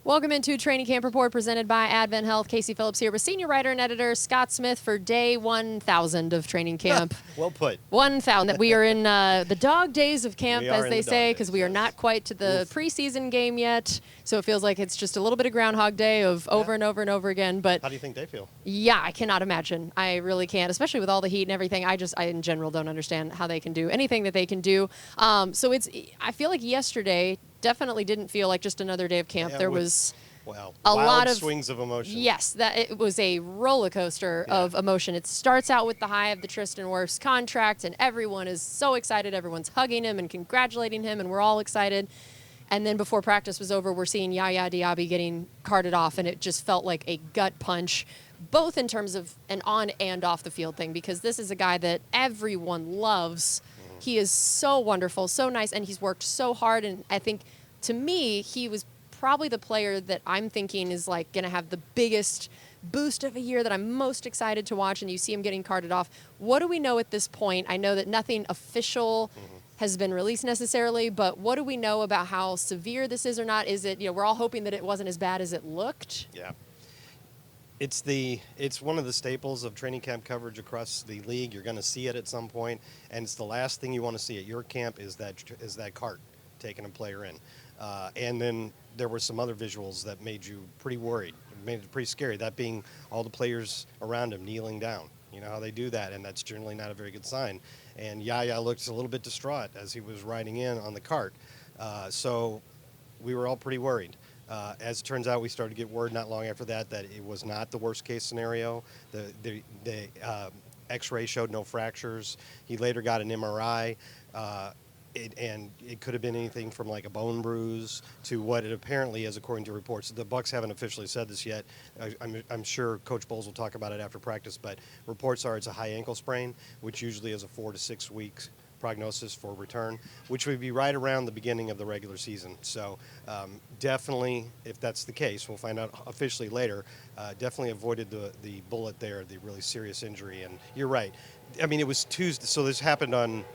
Welcome into Training Camp Report presented by Advent Health. Casey Phillips here with senior writer and editor Scott Smith for day 1,000 of training camp. Well put. 1,000. We are in the dog days of camp, as they say, because we are yes. not quite to the preseason game yet. So it feels like it's just a little bit of Groundhog Day of over and over and over again. But how do you think they feel? Yeah, I cannot imagine. I really can't, especially with all the heat and everything. I in general don't understand how they can do anything that they can do. So I feel like yesterday definitely didn't feel like just another day of camp. Yeah, there was a lot of swings of emotion. Yes, that it was a roller coaster of emotion. It starts out with the high of the Tristan Wirfs contract, and everyone is so excited. Everyone's hugging him and congratulating him, and we're all excited. And then before practice was over, we're seeing Yaya Diaby getting carted off, and it just felt like a gut punch, both in terms of an on and off the field thing, because this is a guy that everyone loves. Mm-hmm. He is so wonderful, so nice, and he's worked so hard. And I think, to me, he was probably the player that I'm thinking is like going to have the biggest boost of a year that I'm most excited to watch, and you see him getting carted off. What do we know at this point? I know that nothing official has been released necessarily, but what do we know about how severe this is or not? Is it, we're all hoping that it wasn't as bad as it looked. Yeah. It's one of the staples of training camp coverage across the league. You're going to see it at some point, and it's the last thing you want to see at your camp is that cart taking a player in. And then there were some other visuals that made you pretty worried, made it pretty scary, that being all the players around him kneeling down. You know how they do that, and that's generally not a very good sign. And Yaya looked a little bit distraught as he was riding in on the cart. So we were all pretty worried. As it turns out, we started to get word not long after that it was not the worst-case scenario. The X-ray showed no fractures. He later got an MRI. And it could have been anything from like a bone bruise to what it apparently is, according to reports. The Bucs haven't officially said this yet. I'm sure Coach Bowles will talk about it after practice, but reports are it's a high ankle sprain, which usually is a 4 to 6 weeks prognosis for return, which would be right around the beginning of the regular season. So definitely, if that's the case, we'll find out officially later, definitely avoided the bullet there, the really serious injury. And you're right. I mean, it was Tuesday, so this happened on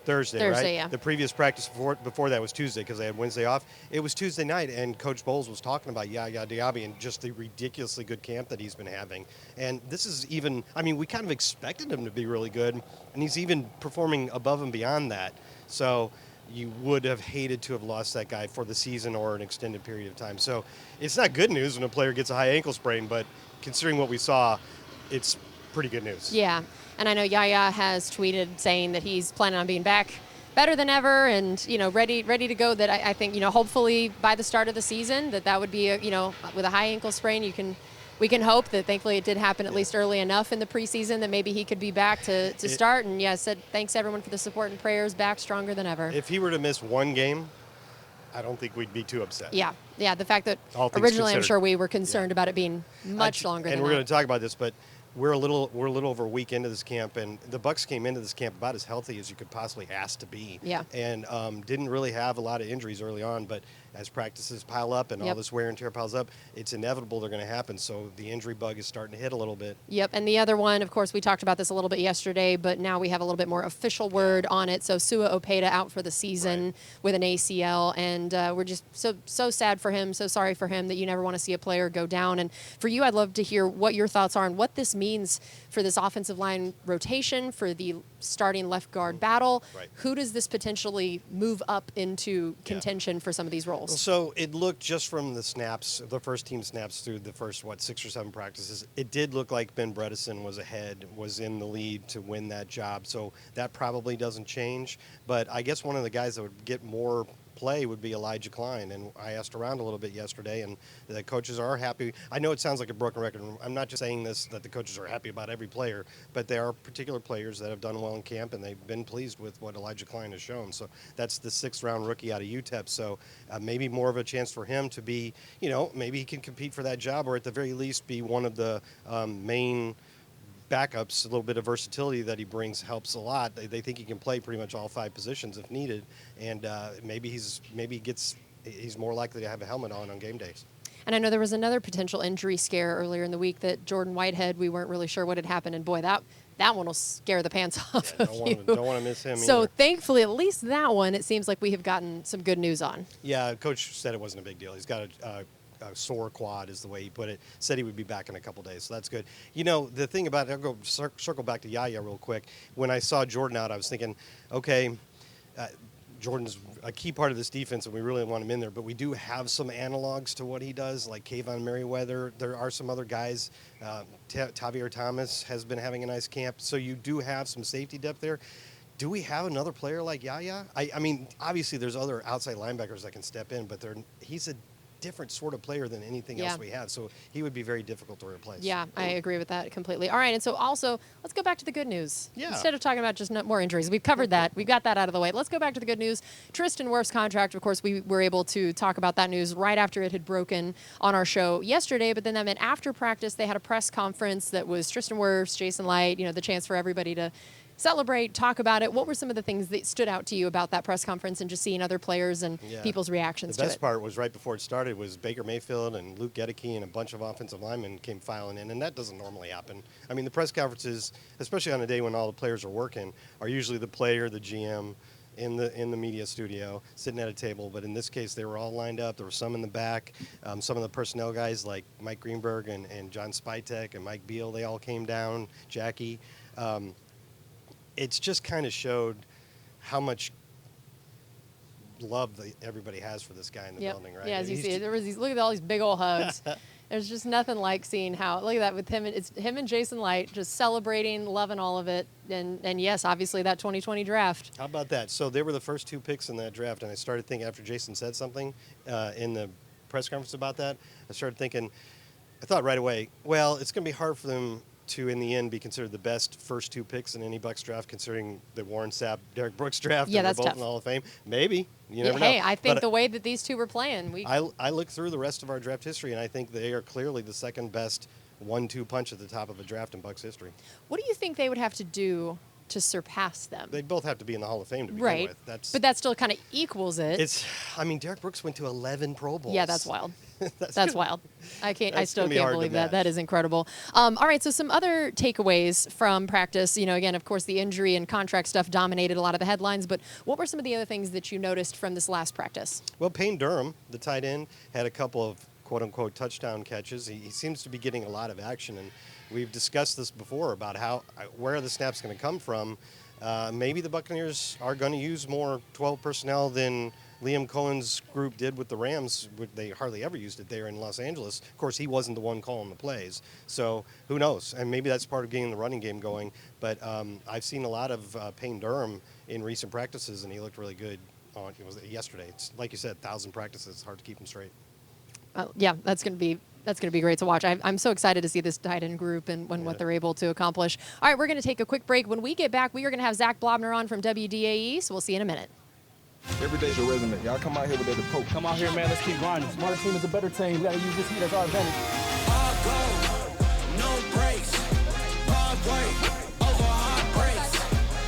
Thursday, right? Yeah. The previous practice before that was Tuesday because they had Wednesday off. It was Tuesday night, and Coach Bowles was talking about Yaya Diaby and just the ridiculously good camp that he's been having. And this is even, we kind of expected him to be really good, and he's even performing above and beyond that. So you would have hated to have lost that guy for the season or an extended period of time. So it's not good news when a player gets a high ankle sprain, but considering what we saw, it's pretty good news. Yeah. And I know Yaya has tweeted saying that he's planning on being back better than ever and, ready to go. That I think, hopefully by the start of the season that would be, with a high ankle sprain, we can hope that thankfully it did happen at least early enough in the preseason that maybe he could be back to start. And said thanks everyone for the support and prayers, back stronger than ever. If he were to miss one game, I don't think we'd be too upset. Yeah. The fact that originally considered, I'm sure we were concerned about it being much longer than that. And we're going to talk about this, but we're a little over a week into this camp, and the Bucs came into this camp about as healthy as you could possibly ask to be. Yeah. And didn't really have a lot of injuries early on, but as practices pile up and all this wear and tear piles up, it's inevitable they're going to happen. So the injury bug is starting to hit a little bit. Yep. And the other one, of course, we talked about this a little bit yesterday, but now we have a little bit more official word on it. So Sua Opeta out for the season with an ACL, and we're just so sad for him, so sorry for him that you never want to see a player go down. And for you, I'd love to hear what your thoughts are on what this means for this offensive line rotation, for the starting left guard battle. Right. Who does this potentially move up into contention for some of these roles? So it looked just from the snaps, the first team snaps through the first, 6 or 7 practices, it did look like Ben Bredesen was in the lead to win that job. So that probably doesn't change. But I guess one of the guys that would get more play would be Elijah Klein, and I asked around a little bit yesterday, and the coaches are happy. I know it sounds like a broken record. I'm not just saying this that the coaches are happy about every player, but there are particular players that have done well in camp, and they've been pleased with what Elijah Klein has shown. So that's the 6th-round rookie out of UTEP, so maybe more of a chance for him to be, maybe he can compete for that job, or at the very least be one of the main backups. A little bit of versatility that he brings helps a lot. They think he can play pretty much all 5 positions if needed, and maybe he's more likely to have a helmet on game days. And I know there was another potential injury scare earlier in the week that Jordan Whitehead, we weren't really sure what had happened, and boy, that one will scare the pants off of you. Don't want to miss him So either. thankfully, at least that one, it seems like we have gotten some good news on. Yeah, Coach said it wasn't a big deal. He's got a sore quad is the way he put it. Said he would be back in a couple days, so that's good. You know, the thing about it, I'll go circle back to Yaya real quick. When I saw Jordan out, I was thinking, okay, Jordan's a key part of this defense, and we really want him in there. But we do have some analogs to what he does, like Kayvon Merriweather. There are some other guys. Tavier Thomas has been having a nice camp. So you do have some safety depth there. Do we have another player like Yaya? I mean, obviously there's other outside linebackers that can step in, but he's a different sort of player than anything else we have. So he would be very difficult to replace. Yeah, I agree with that completely. All right, and so also, let's go back to the good news. Yeah. Instead of talking about just more injuries. We've covered that. We've got that out of the way. Let's go back to the good news. Tristan Wirfs' contract, of course, we were able to talk about that news right after it had broken on our show yesterday, but then that meant after practice they had a press conference that was Tristan Wirfs, Jason Light, the chance for everybody to celebrate, talk about it. What were some of the things that stood out to you about that press conference and just seeing other players and people's reactions to it? The best part was right before it started was Baker Mayfield and Luke Gedeke and a bunch of offensive linemen came filing in, and that doesn't normally happen. I mean, the press conferences, especially on a day when all the players are working, are usually the player, the GM, in the media studio, sitting at a table. But in this case, they were all lined up. There were some in the back. Some of the personnel guys like Mike Greenberg and John Spytek and Mike Beal, they all came down, Jackie. It's just kind of showed how much love everybody has for this guy in the building, right? Yeah, as you see, there was look at all these big old hugs. There's just nothing like seeing how, look at that with him. It's him and Jason Light just celebrating, loving all of it. And yes, obviously that 2020 draft. How about that? So they were the first 2 picks in that draft, and I started thinking after Jason said something in the press conference about that, I thought right away, well, it's going to be hard for them to, in the end, be considered the best first 2 picks in any Bucs draft, considering the Warren Sapp, Derek Brooks draft. Yeah, and that's they're both tough. in the Hall of Fame. Maybe. You never know. Hey, I think but the way that these two were playing. I looked through the rest of our draft history, and I think they are clearly the second best 1-2 punch at the top of a draft in Bucs history. What do you think they would have to do to surpass them? They'd both have to be in the Hall of Fame to begin with. But that still kind of equals it. Derek Brooks went to 11 Pro Bowls. Yeah, that's wild. That's wild. I still can't believe that. That is incredible. All right, so some other takeaways from practice. Again, of course, the injury and contract stuff dominated a lot of the headlines, but what were some of the other things that you noticed from this last practice? Well, Payne Durham, the tight end, had a couple of quote-unquote touchdown catches. He seems to be getting a lot of action, and we've discussed this before about where are the snaps going to come from. Maybe the Buccaneers are going to use more 12 personnel than Liam Cohen's group did with the Rams. They hardly ever used it there in Los Angeles. Of course, he wasn't the one calling the plays. So who knows? And maybe that's part of getting the running game going. But I've seen a lot of Payne Durham in recent practices, and he looked really good yesterday. It's like you said, 1,000 practices. It's hard to keep him straight. Yeah, that's going to be great to watch. I'm so excited to see this tight end group and what they're able to accomplish. All right, we're going to take a quick break. When we get back, we are going to have Zac Blobner on from WDAE, so we'll see you in a minute. Every day's your resume. Y'all come out here with that approach. Come out here, man. Let's keep grinding. Smarter team is a better team. We got to use this heat as our advantage. All go, no breaks. Hard work over hard breaks.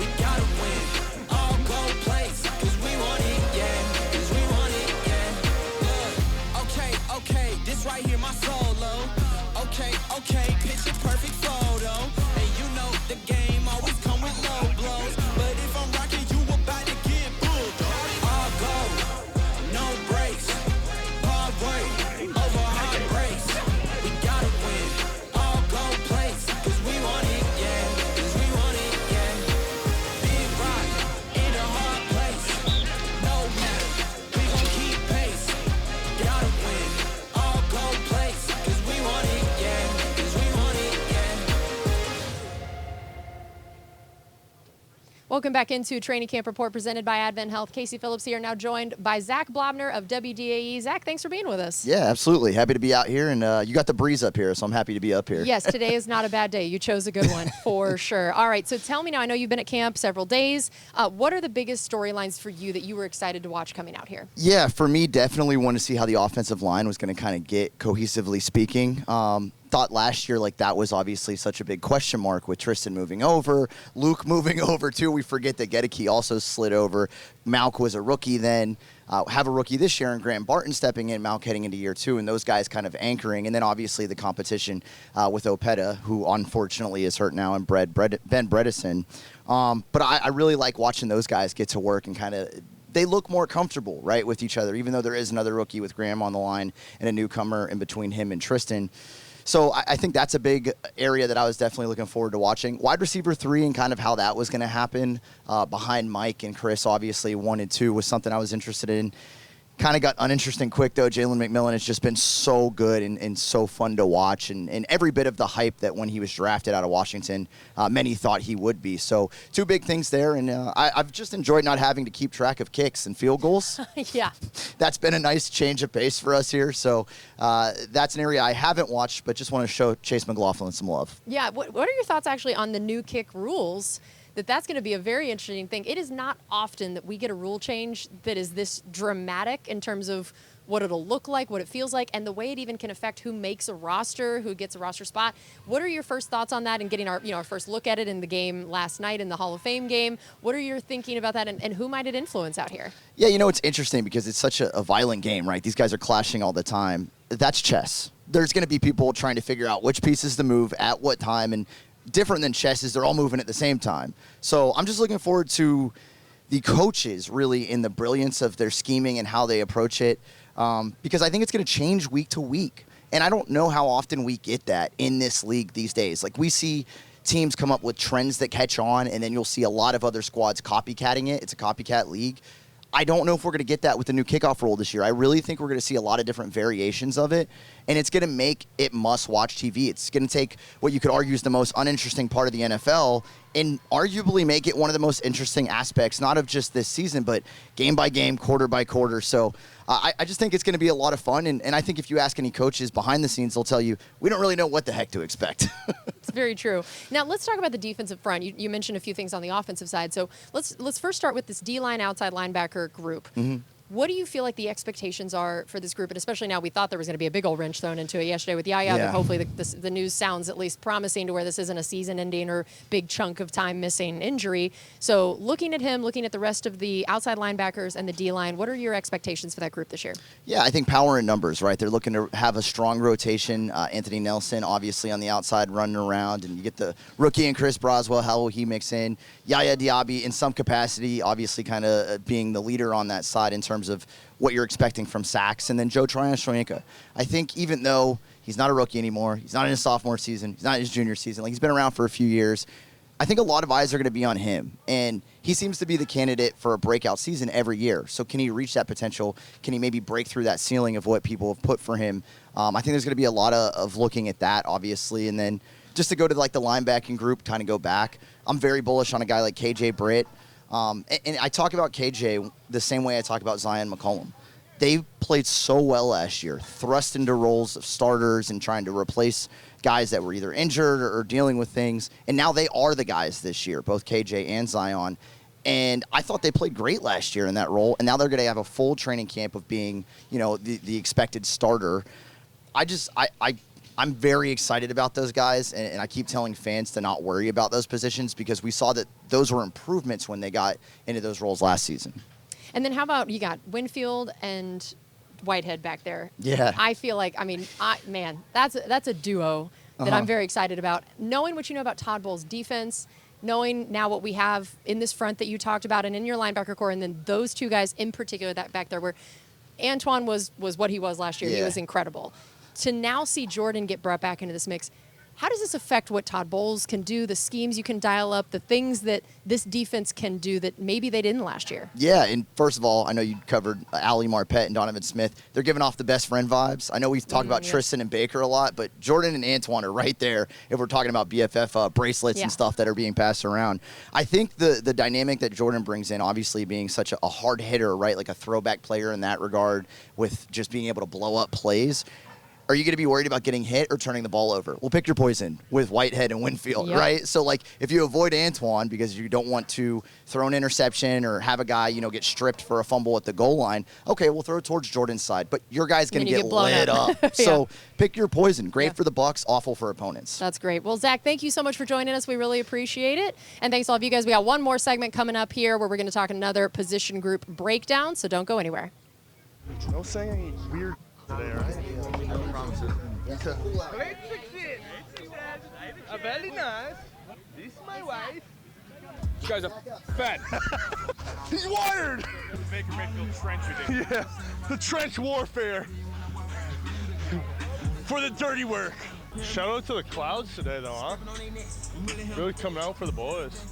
We gotta win. All go place. 'Cause we want it, yeah. 'Cause we want it, yeah. Okay. This right here, my solo. Okay. Picture perfect photo. And you know the game always come with low blows. But if I'm rocking, you about to get bulled. All go, no breaks. Hard work over hard breaks. We gotta win. All go place. 'Cause we want it, yeah. 'Cause we want it, yeah. Big rock in a hard place. No matter, we gon' keep pace. Gotta win. All go place. 'Cause we want it, yeah. 'Cause we want it, yeah. Welcome back into Training Camp Report presented by Advent Health. Casey Phillips here, now joined by Zac Blobner of WDAE. Zac, thanks for being with us. Yeah, absolutely. Happy to be out here, and you got the breeze up here, so I'm happy to be up here. Yes, today is not a bad day. You chose a good one for sure. All right, so tell me now, I know you've been at camp several days. What are the biggest storylines for you that you were excited to watch coming out here? Yeah, for me, definitely want to see how the offensive line was going to kind of get, cohesively speaking. Thought last year, that was obviously such a big question mark with Tristan moving over, Luke moving over too. We forget that Gedeke also slid over. Malk was a rookie then. Have a rookie this year, and Grant Barton stepping in, Malk heading into year 2, and those guys kind of anchoring. And then obviously the competition with Opeta, who unfortunately is hurt now, and Ben Bredesen. But I really like watching those guys get to work and kind of they look more comfortable, right, with each other, even though there is another rookie with Graham on the line and a newcomer in between him and Tristan. So I think that's a big area that I was definitely looking forward to watching. Wide receiver 3 and kind of how that was going to happen behind Mike and Chris, obviously 1 and 2 was something I was interested in. Kind of got uninteresting quick, though. Jalen McMillan has just been so good and so fun to watch, and every bit of the hype that when he was drafted out of Washington, many thought he would be. So 2 big things there, and I've just enjoyed not having to keep track of kicks and field goals. Yeah. That's been a nice change of pace for us here. So that's an area I haven't watched, but just want to show Chase McLaughlin some love. Yeah, what are your thoughts actually on the new kick rules? That's going to be a very interesting thing. It is not often that we get a rule change that is this dramatic in terms of what it'll look like, what it feels like, and the way it even can affect who makes a roster, who gets a roster spot. What are your first thoughts on that and getting our first look at it in the game last night in the Hall of Fame game? What are your thinking about that, and who might it influence out here? Yeah, it's interesting because it's such a violent game, right? These guys are clashing all the time. That's chess. There's going to be people trying to figure out which pieces to move at what time, and different than chess is they're all moving at the same time. So I'm just looking forward to the coaches really in the brilliance of their scheming and how they approach it, because I think it's going to change week to week. And I don't know how often we get that in this league these days. Like, we see teams come up with trends that catch on, and then you'll see a lot of other squads copycatting it. It's a copycat league. I don't know if we're going to get that with the new kickoff rule this year. I really think we're going to see a lot of different variations of it, and it's going to make it must-watch TV. It's going to take what you could argue is the most uninteresting part of the NFL and arguably make it one of the most interesting aspects, not of just this season, but game by game, quarter by quarter. So I just think it's going to be a lot of fun, and I think if you ask any coaches behind the scenes, they'll tell you, we don't really know what the heck to expect. It's very true. Now, let's talk about the defensive front. You mentioned a few things on the offensive side. So let's first start with this D-line outside linebacker group. Mm-hmm. What do you feel like the expectations are for this group? And especially now, we thought there was going to be a big old wrench thrown into it yesterday with Yaya, but hopefully the news sounds at least promising to where this isn't a season-ending or big chunk of time missing injury. So looking at him, looking at the rest of the outside linebackers and the D-line, what are your expectations for that group this year? Yeah, I think power in numbers, right? They're looking to have a strong rotation. Anthony Nelson, obviously, on the outside running around, and you get the rookie and Chris Broswell. How will he mix in? Yaya Diaby, in some capacity, obviously kind of being the leader on that side in terms of what you're expecting from sacks. And then Joe Tryon-Shoyinka. I think even though he's not a rookie anymore, he's not in his sophomore season, he's not in his junior season, like, he's been around for a few years, I think a lot of eyes are going to be on him. And he seems to be the candidate for a breakout season every year. So can he reach that potential? Can he maybe break through that ceiling of what people have put for him? I think there's going to be a lot of looking at that, obviously. And then just to go to like the linebacking group, kind of go back, I'm very bullish on a guy like KJ Britt. And I talk about KJ the same way I talk about Zion McCollum. They played so well last year, thrust into roles of starters and trying to replace guys that were either injured or dealing with things. And now they are the guys this year, both KJ and Zion. And I thought they played great last year in that role. And now they're going to have a full training camp of being, the expected starter. I'm very excited about those guys, and I keep telling fans to not worry about those positions because we saw that those were improvements when they got into those roles last season. And then how about you got Winfield and Whitehead back there? Yeah. I feel like, that's a duo that I'm very excited about. Knowing what you know about Todd Bowles' defense, knowing now what we have in this front that you talked about and in your linebacker core, and then those two guys in particular that back there where Antoine was what he was last year. Yeah. He was incredible. To now see Jordan get brought back into this mix, how does this affect what Todd Bowles can do, the schemes you can dial up, the things that this defense can do that maybe they didn't last year? Yeah, and first of all, I know you covered Ali Marpet and Donovan Smith. They're giving off the best friend vibes. I know we've talked about Tristan and Baker a lot, but Jordan and Antoine are right there if we're talking about BFF bracelets and stuff that are being passed around. I think the dynamic that Jordan brings in, obviously being such a hard hitter, right, like a throwback player in that regard with just being able to blow up plays. Are you going to be worried about getting hit or turning the ball over? Well, pick your poison with Whitehead and Winfield, right? So, like, if you avoid Antoine because you don't want to throw an interception or have a guy, get stripped for a fumble at the goal line, okay, we'll throw it towards Jordan's side. But your guy's going to get lit up. So pick your poison. Great for the Bucs, awful for opponents. That's great. Well, Zach, thank you so much for joining us. We really appreciate it. And thanks to all of you guys. We got one more segment coming up here where we're going to talk another position group breakdown. So don't go anywhere. No saying weird today, right? I promise you. Very nice. This is my wife. You guys are fat. He's wired! Baker Mayfield trench edition. Yeah, the trench warfare. For the dirty work. Shout out to the Clouds today, though, huh? Really coming out for the boys.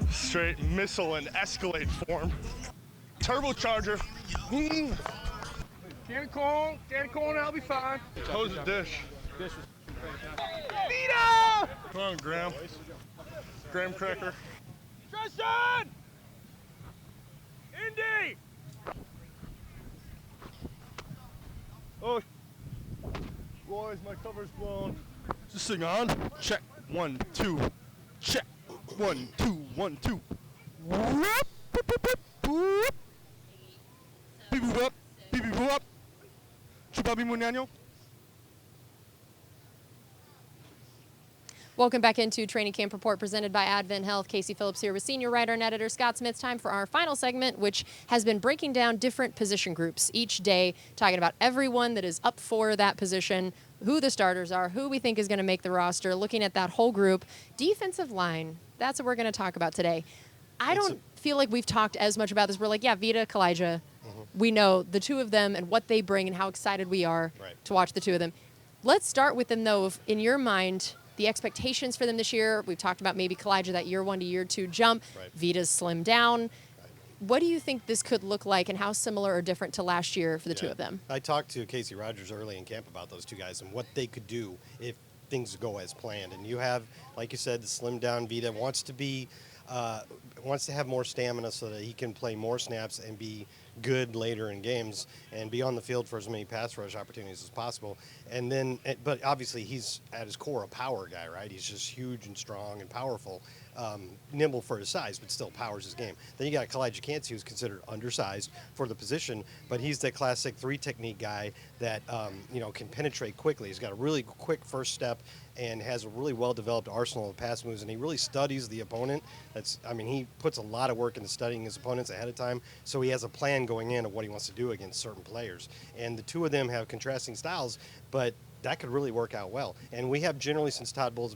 Straight missile and Escalade form. Turbocharger. Can of corn, I'll be fine. How's the dish? Dish was Vita! Come on, Graham. Graham cracker. Tristan! Indy! Oh, boys, my cover's blown. Is this thing on? Check. 1, 2. Check. 1, 2, 1, 2. Whoop, boop, boop, boop, boop. Beep, boop, up. Beep, beep, boop, up. Chupabi Munano. Welcome back into Training Camp Report presented by Advent Health. Casey Phillips here with senior writer and editor Scott Smith. Time for our final segment, which has been breaking down different position groups each day, talking about everyone that is up for that position, who the starters are, who we think is going to make the roster, looking at that whole group. Defensive line, that's what we're going to talk about today. I don't feel like we've talked as much about this. We're like, yeah, Vita, Kalijah. We know the two of them and what they bring and how excited we are to watch the two of them. Let's start with them, though, in your mind, the expectations for them this year. We've talked about maybe Kalijah, that year 1 to year 2 jump. Vita's slimmed down. What do you think this could look like and how similar or different to last year for the two of them? I talked to Casey Rogers early in camp about those two guys and what they could do if things go as planned. And you have, like you said, the slimmed down Vita wants to have more stamina so that he can play more snaps and be good later in games and be on the field for as many pass rush opportunities as possible. And then, but obviously he's at his core a power guy, right? He's just huge and strong and powerful, nimble for his size, but still powers his game. Then you got Kalijah Cansey, who's considered undersized for the position, but he's the classic 3 technique guy that can penetrate quickly. He's got a really quick first step and has a really well-developed arsenal of pass moves, and he really studies the opponent. He puts a lot of work into studying his opponents ahead of time, so he has a plan going in of what he wants to do against certain players. And the two of them have contrasting styles, but that could really work out well. And we have generally, since Todd Bowles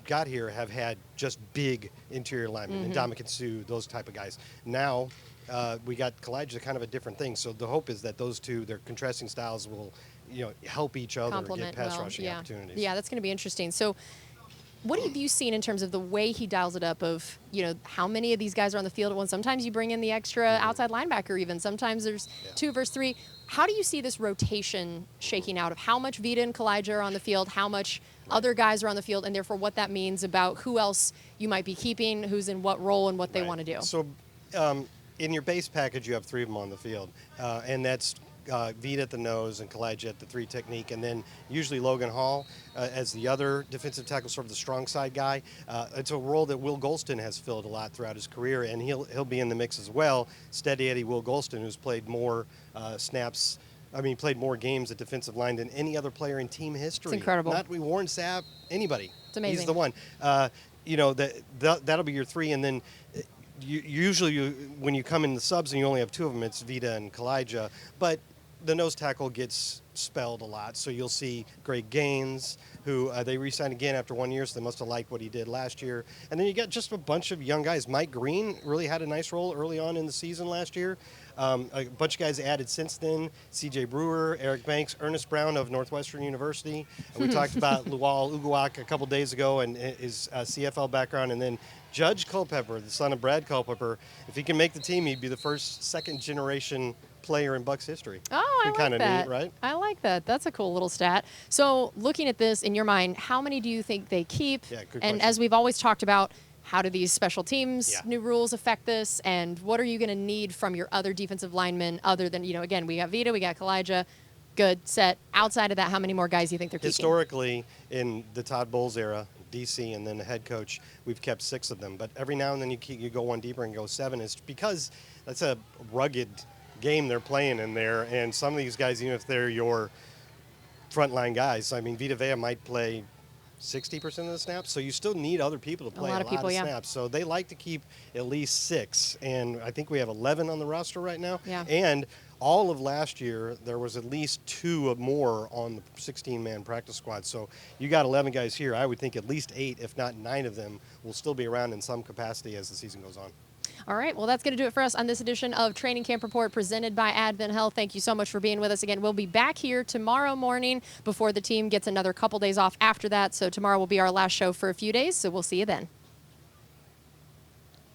got here, have had just big interior linemen, and Ndamukong Suh, those type of guys. Now, we got Kalijah, kind of a different thing. So the hope is that those two, their contrasting styles will help each other get pass rushing opportunities. Yeah, that's going to be interesting. So what have you seen in terms of the way he dials it up of, how many of these guys are on the field at once? Sometimes you bring in the extra outside linebacker even. Sometimes there's 2 versus 3. How do you see this rotation shaking out of how much Vita and Kalijah are on the field, how much other guys are on the field, and therefore what that means about who else you might be keeping, who's in what role, and what they want to do? So in your base package, you have 3 of them on the field, and that's Vita at the nose and Kalijah at the 3 technique, and then usually Logan Hall as the other defensive tackle, sort of the strong side guy. It's a role that Will Golston has filled a lot throughout his career, and he'll be in the mix as well. Steady Eddie Will Golston, who's played more played more games at defensive line than any other player in team history. It's incredible. Not Warren Sapp, anybody. It's amazing. He's the one. That'll be your 3, and then usually when you come in the subs and you only have 2 of them, it's Vita and Kalijah, but the nose tackle gets spelled a lot, so you'll see Greg Gaines, who they re-signed again after 1 year, so they must have liked what he did last year. And then you got just a bunch of young guys. Mike Green really had a nice role early on in the season last year. A bunch of guys added since then: C.J. Brewer, Eric Banks, Ernest Brown of Northwestern University. We talked about Lual Uguak a couple days ago and his CFL background, and then Judge Culpepper, the son of Brad Culpepper. If he can make the team, he'd be the first second-generation player in Bucs history. Oh, I like kind of that. Neat, right? I like that. That's a cool little stat. So looking at this in your mind, how many do you think they keep? Yeah, good and question. as we've always talked about, how do these special teams new rules affect this? And what are you going to need from your other defensive linemen other than, again, we got Vita, we got Kalijah, good, set. Outside of that, how many more guys do you think they're keeping? Historically, in the Todd Bowles era, DC and then the head coach, we've kept 6 of them. But every now and then you go one deeper and go 7. It's because that's a rugged game they're playing in there. And some of these guys, even if they're your frontline guys, Vita Vea might play 60% of the snaps, so you still need other people to play a lot of snaps. So they like to keep at least 6, and I think we have 11 on the roster right now. Yeah. And All of last year, there was at least 2 or more on the 16-man practice squad. So you got 11 guys here. I would think at least 8, if not 9 of them, will still be around in some capacity as the season goes on. All right, well, that's going to do it for us on this edition of Training Camp Report presented by Advent Health. Thank you so much for being with us again. We'll be back here tomorrow morning before the team gets another couple days off after that. So tomorrow will be our last show for a few days, so we'll see you then.